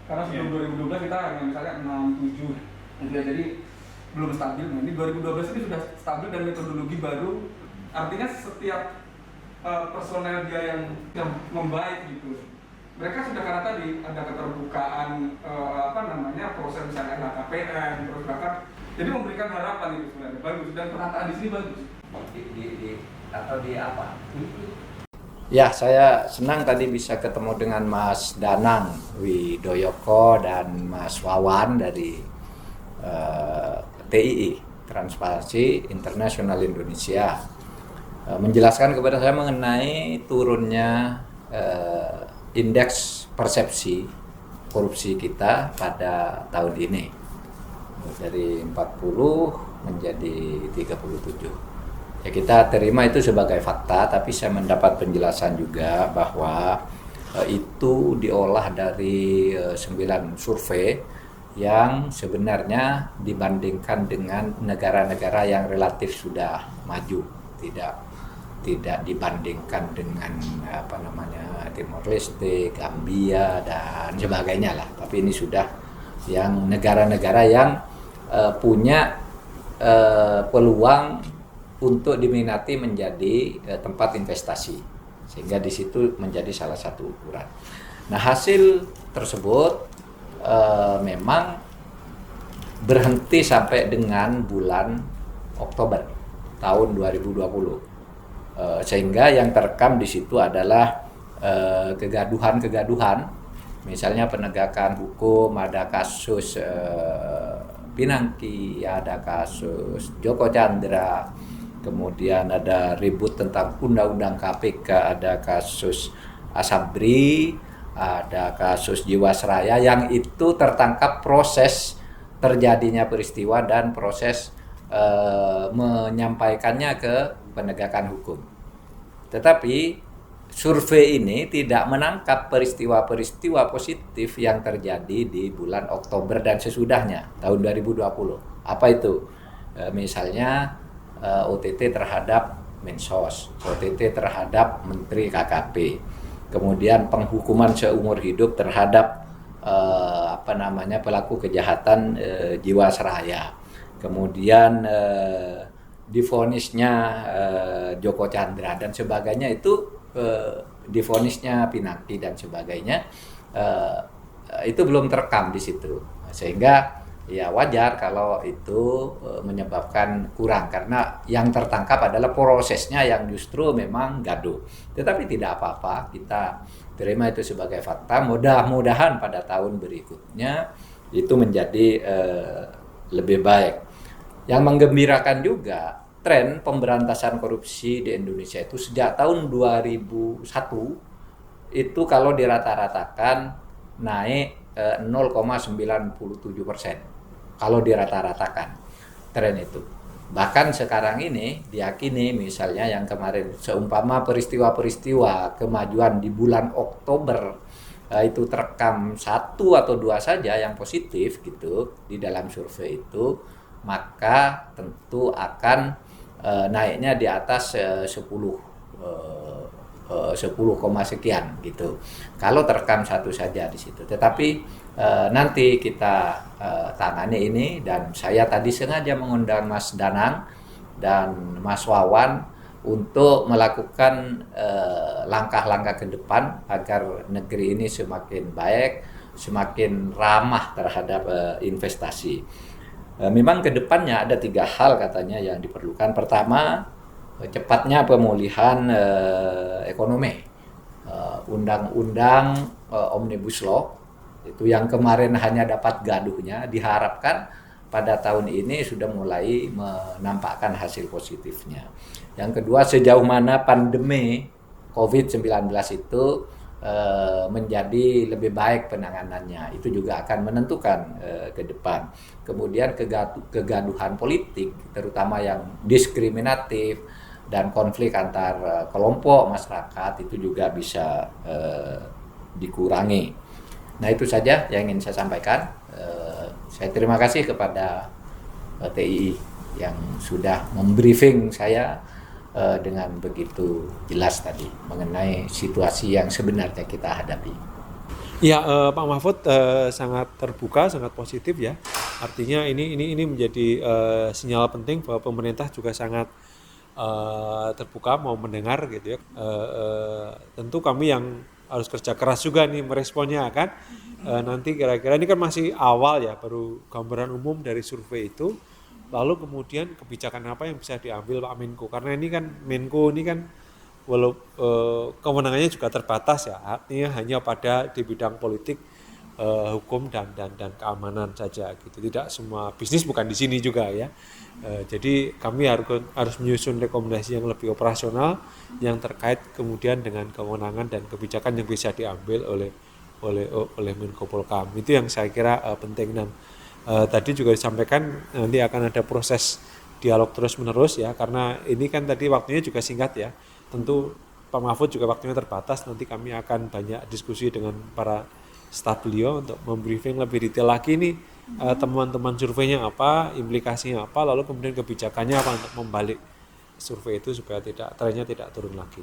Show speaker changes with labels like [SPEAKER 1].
[SPEAKER 1] Karena sebelum 2012 kita hanya misalnya 6, 7 gitu ya, jadi belum stabil. Nah, ini 2012 ini sudah stabil dan metodologi baru, artinya setiap personel dia yang membaik gitu. Mereka sudah, karena tadi ada keterbukaan proses misalnya LHKPN, terus bahkan jadi memberikan harapan itu sebenarnya bagus, dan penataan di sini bagus.
[SPEAKER 2] Di apa?
[SPEAKER 3] Ya, saya senang tadi bisa ketemu dengan Mas Danang Widoyoko dan Mas Wawan dari TII, Transparansi Internasional Indonesia, menjelaskan kepada saya mengenai turunnya indeks persepsi korupsi kita pada tahun ini dari 40 menjadi 37. Ya, kita terima itu sebagai fakta, tapi saya mendapat penjelasan juga bahwa itu diolah dari 9 survei yang sebenarnya dibandingkan dengan negara-negara yang relatif sudah maju, tidak dibandingkan dengan Timor Leste, Gambia dan sebagainya lah. Tapi ini sudah yang negara-negara yang punya peluang untuk diminati menjadi tempat investasi, sehingga di situ menjadi salah satu ukuran. Nah, hasil tersebut memang berhenti sampai dengan bulan Oktober tahun 2020, sehingga yang terekam di situ adalah kegaduhan, misalnya penegakan hukum, ada kasus Pinangki, ada kasus Joko Chandra, kemudian ada ribut tentang undang-undang KPK, ada kasus Asabri, ada kasus Jiwasraya, yang itu tertangkap proses terjadinya peristiwa dan proses menyampaikannya ke penegakan hukum. Tetapi survei ini tidak menangkap peristiwa-peristiwa positif yang terjadi di bulan Oktober dan sesudahnya tahun 2020. Apa itu? Misalnya OTT terhadap Mensos, OTT terhadap Menteri KKP, kemudian penghukuman seumur hidup terhadap pelaku kejahatan Jiwasraya, kemudian divonisnya Joko Chandra dan sebagainya, itu divonisnya Pinangki dan sebagainya, itu belum terekam di situ, sehingga ya wajar kalau itu menyebabkan kurang, karena yang tertangkap adalah prosesnya yang justru memang gaduh. Tetapi tidak apa-apa, kita terima itu sebagai fakta. Mudah-mudahan pada tahun berikutnya itu menjadi lebih baik. Yang menggembirakan juga, tren pemberantasan korupsi di Indonesia itu sejak tahun 2001 itu kalau dirata-ratakan naik 0,97%. Kalau dirata-ratakan tren itu. Bahkan sekarang ini diyakini, misalnya yang kemarin, seumpama peristiwa-peristiwa kemajuan di bulan Oktober itu terekam 1 atau 2 saja yang positif gitu di dalam survei itu, maka tentu akan naiknya di atas 10 sekian gitu. Kalau terekam 1 saja di situ. Tetapi nanti kita tangani ini, dan saya tadi sengaja mengundang Mas Danang dan Mas Wawan untuk melakukan langkah-langkah ke depan agar negeri ini semakin baik, semakin ramah terhadap investasi. Memang ke depannya ada 3 hal katanya yang diperlukan. Pertama, cepatnya pemulihan ekonomi. Undang-undang Omnibus Law itu yang kemarin hanya dapat gaduhnya, diharapkan pada tahun ini sudah mulai menampakkan hasil positifnya. Yang kedua, sejauh mana pandemi COVID-19 itu menjadi lebih baik penanganannya, itu juga akan menentukan ke depan. Kemudian kegaduhan politik, terutama yang diskriminatif dan konflik antar kelompok masyarakat, itu juga bisa dikurangi. Nah, itu saja yang ingin saya sampaikan. Saya terima kasih kepada TII yang sudah membriefing saya dengan begitu jelas tadi mengenai situasi yang sebenarnya kita hadapi.
[SPEAKER 4] Ya, Pak Mahfud sangat terbuka, sangat positif ya. Artinya ini menjadi sinyal penting bahwa pemerintah juga sangat terbuka mau mendengar gitu ya. Tentu kami yang harus kerja keras juga nih meresponnya kan. Nanti kira-kira ini kan masih awal ya, baru gambaran umum dari survei itu. Lalu kemudian kebijakan apa yang bisa diambil Pak Menko? Karena ini kan Menko ini kan walau kewenangannya juga terbatas ya, artinya hanya pada di bidang politik, hukum dan keamanan saja gitu. Tidak semua bisnis bukan di sini juga ya. Jadi kami harus menyusun rekomendasi yang lebih operasional yang terkait kemudian dengan kewenangan dan kebijakan yang bisa diambil oleh Menko Polhukam. Itu yang saya kira penting. Dan tadi juga disampaikan nanti akan ada proses dialog terus menerus ya, karena ini kan tadi waktunya juga singkat ya. Tentu Pak Mahfud juga waktunya terbatas, nanti kami akan banyak diskusi dengan para staf beliau untuk membriefing lebih detail lagi nih teman-teman surveinya apa, implikasinya apa, lalu kemudian kebijakannya apa untuk membalik survei itu supaya trennya tidak turun lagi.